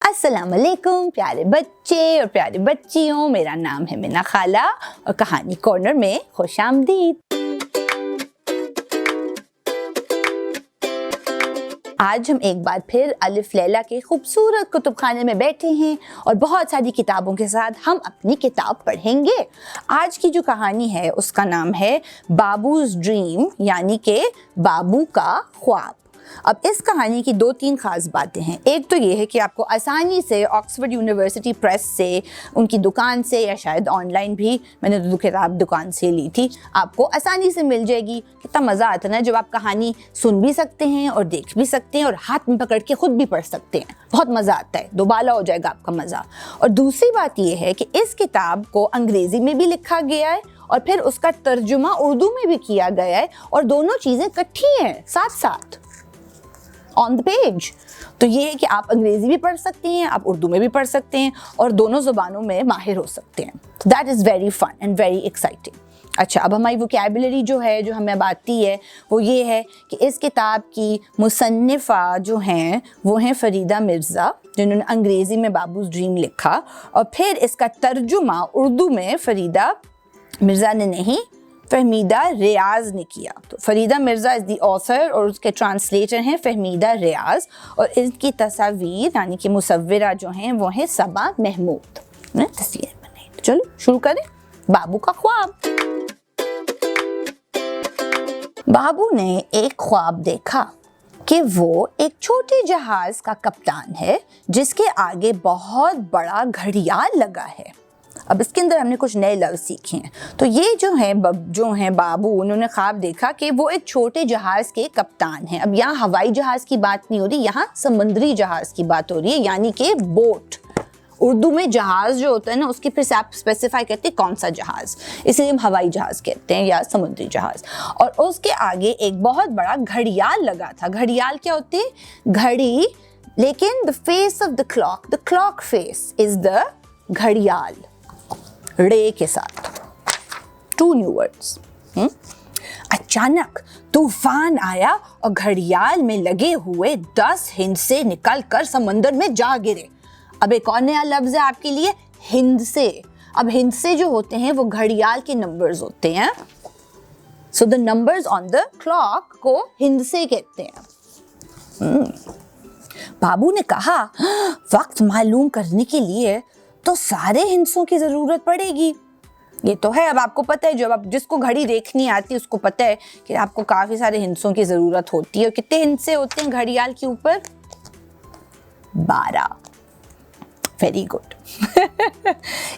अस्सलाम वालेकुम प्यारे बच्चे और प्यारी बच्चियों, मेरा नाम है मिना खाला और कहानी कॉर्नर में खुशामदीद। आज हम एक बार फिर अलिफ लैला के खूबसूरत कुतुबखाने में बैठे हैं और बहुत सारी किताबों के साथ हम अपनी किताब पढ़ेंगे। आज की जो कहानी है उसका नाम है बाबूज ड्रीम, यानी कि बाबू का ख्वाब। अब इस कहानी की दो तीन खास बातें हैं। एक तो ये है कि आपको आसानी से ऑक्सफोर्ड यूनिवर्सिटी प्रेस से, उनकी दुकान से, या शायद ऑनलाइन भी, मैंने तो किताब दुकान से ली थी, आपको आसानी से मिल जाएगी। कितना मज़ा आता है ना जब आप कहानी सुन भी सकते हैं और देख भी सकते हैं और हाथ में पकड़ के खुद भी पढ़ सकते हैं। बहुत मज़ा आता है, दोबारा हो जाएगा आपका मज़ा। और दूसरी बात ये है कि इस किताब को अंग्रेज़ी में भी लिखा गया है और फिर उसका तर्जुमा उर्दू में भी किया गया है और दोनों चीज़ें इकट्ठी हैं साथ साथ ऑन द पेज। तो ये है कि आप अंग्रेजी भी पढ़ सकते हैं, आप उर्दू में भी पढ़ सकते हैं और दोनों ज़ुबानों में माहिर हो सकते हैं। That is very fun and very exciting. अच्छा, अब हमारी वोकैबुलरी जो है, जो हमें अब आती है, वो ये है कि इस किताब की मुसन्निफ़ा जो हैं वो हैं फ़रीदा मिर्ज़ा, जिन्होंने अंग्रेज़ी में बाबूज़ ड्रीम लिखा और फिर इसका तर्जुमा उर्दू में फ़रीदा मिर्ज़ा ने नहीं, फहमीदा रियाज ने किया। तो Farida Mirza is the author और उसके ट्रांसलेटर हैं फहमीदा रियाज, और इनकी तस्वीर यानी कि मुसव्विरा जो हैं वो हैं सबा महमूद ने तस्वीर बनाई। तो चलो शुरू करें। बाबू का ख्वाब। बाबू ने एक ख्वाब देखा कि वो एक छोटे जहाज का कप्तान है जिसके आगे बहुत बड़ा घड़ियाल लगा है। अब इसके अंदर हमने कुछ नए लफ्ज़ सीखे हैं। तो ये जो हैं बाबू, उन्होंने ख्वाब देखा कि वो एक छोटे जहाज़ के कप्तान हैं। अब यहाँ हवाई जहाज़ की बात नहीं हो रही, यहाँ समुद्री जहाज़ की बात हो रही है, यानी कि बोट। उर्दू में जहाज़ जो होता है ना, उसकी फिर से आप स्पेसिफाई करते हैं कौन सा जहाज़, इसलिए हम हवाई जहाज़ कहते हैं या समुद्री जहाज़। और उसके आगे एक बहुत बड़ा घड़ियाल लगा था। घड़ियाल क्या होती है? घड़ी, लेकिन the face of the clock face is the घड़ियाल, रे के साथ, 2 न्यू वर्ड्स। अचानक तूफान आया और घड़ियाल में लगे हुए 10 हिंसे निकलकर समंदर में जा गिरे। अब एक और नया लफ्ज़ है आपके लिए, हिंसे। अब हिंसे जो होते हैं वो घड़ियाल के नंबर्स होते हैं। So the numbers on the clock को हिंसे कहते हैं। बाबू ने कहा, वक्त मालूम करने के लिए तो सारे हिंसों की जरूरत पड़ेगी। ये तो है, अब आपको पता है, जब आप जिसको घड़ी देखनी आती है उसको पता है कि आपको काफी सारे हिंसों की जरूरत होती है। और कितने हिंसे होते हैं घड़ियाल के ऊपर? 12। Very good.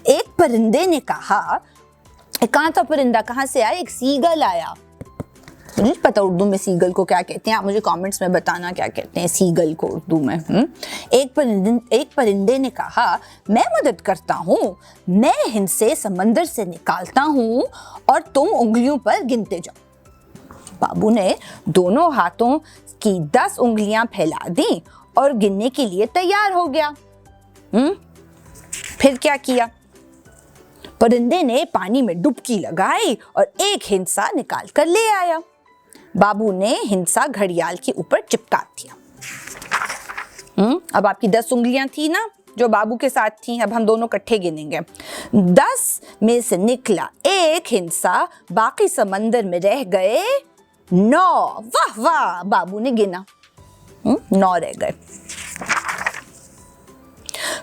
एक परिंदे ने कहा, कहाँ था परिंदा, कहाँ से आया? एक सीगल आया। मुझे नहीं पता उर्दू में सीगल को क्या कहते हैं, आप मुझे कमेंट्स में बताना क्या कहते हैं सीगल को उर्दू में। एक परिंदे ने कहा, मैं मदद करता हूँ, मैं हिंसे समंदर से निकालता हूँ और तुम उंगलियों पर गिनते जाओ। बाबू ने दोनों हाथों की 10 उंगलियां फैला दी और गिनने के लिए तैयार हो गया। फिर क्या किया? परिंदे ने पानी में डुबकी लगाई और एक हिंसा निकाल कर ले आया। बाबू ने हिंसा घड़ियाल के ऊपर चिपका दिया। अब आपकी 10 उंगलियां थी ना जो बाबू के साथ थी, अब हम दोनों इकट्ठे गिनेंगे। 10 में से निकला एक हिंसा, बाकी समंदर में रह गए 9। वाह वाह, बाबू ने गिना, 9 रह गए।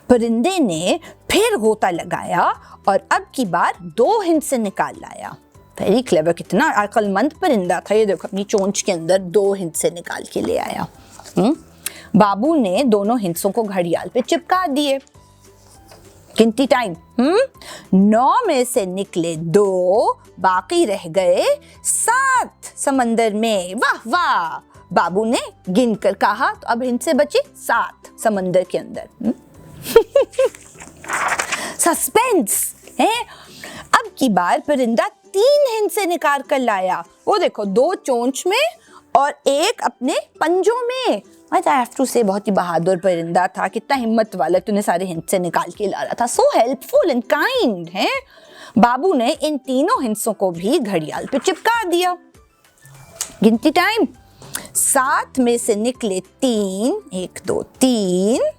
परिंदे ने फिर गोता लगाया और अब की बार 2 हिंसे निकाल लाया। वेरी क्लेवर, कितना अक्लमंद परिंदा था ये। देखो, अपनी चोंच के अंदर 2 हिंसे निकाल के ले आया। बाबू ने दोनों हिंसों को घड़ियाल पे चिपका दिए। गिनती टाइम। 9 में से निकले 2, बाकी रह गए 7 समंदर में। वाह वाह, बाबू ने गिनकर कहा। तो अब हिंसे बचे 7 समंदर के अंदर। सस्पेंस है। अब की बार परिंदा 3 हिंसे निकाल कर लाया। वो देखो, 2 चोंच में और 1 अपने पंजों में। आई हैव टू से, बहुत ही बहादुर परिंदा था, कितना हिम्मत वाला, तूने सारे हिंसे निकाल के ला रहा था। सो हेल्पफुल एंड काइंड है। बाबू ने इन तीनों हिंसों को भी घड़ियाल पे चिपका दिया। गिनती टाइम। 7 में से निकले 3, 1 2 3,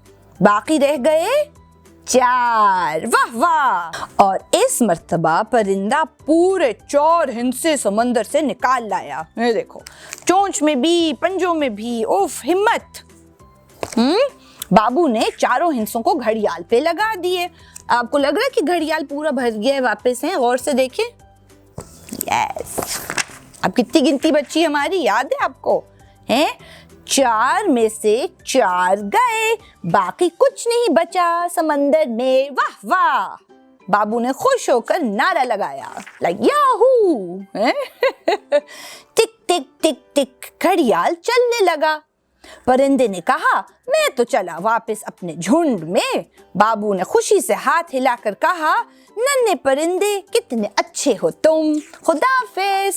बाकी रह गए 4। वाह वाह। और इस मर्तबा परिंदा पूरे 4 हिस्से समंदर से निकाल लाया। ये देखो, चोंच में भी, पंजों में भी। उफ, हिम्मत। बाबू ने चारों हिस्सों को घड़ियाल पे लगा दिए। आपको लग रहा है कि घड़ियाल पूरा भर गया है वापस? है, गौर से देखें। यस। अब कितनी गिनती बची हमारी, याद है आपको? हैं? 4 में से 4 गए, बाकी कुछ नहीं बचा समंदर में। वाह वाह। बाबू ने खुश होकर नारा लगाया, लाइक याहू। टिक टिक टिक टिक, घड़ियाल चलने लगा। परिंदे ने कहा, मैं तो चला वापस अपने झुंड में। बाबू ने खुशी से हाथ हिलाकर कहा, नन्हे परिंदे, कितने अच्छे हो तुम, खुदाफिज।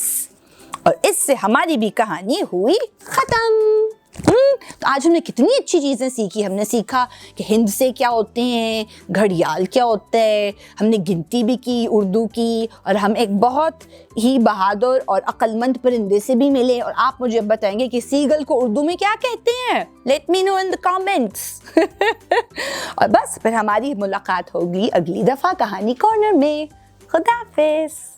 और इससे हमारी भी कहानी हुई खत्म। तो आज हमने कितनी अच्छी चीजें सीखी। हमने सीखा कि हिंद से क्या होते हैं, घड़ियाल क्या होता है, हमने गिनती भी की, उर्दू की, और हम एक बहुत ही बहादुर और अक्लमंद परिंदे से भी मिले। और आप मुझे बताएंगे कि सीगल को उर्दू में क्या कहते हैं? Let me know in the comments. और बस फिर हमारी मुलाकात होगी अगली दफा कहानी कॉर्नर में। खुदा हाफिज।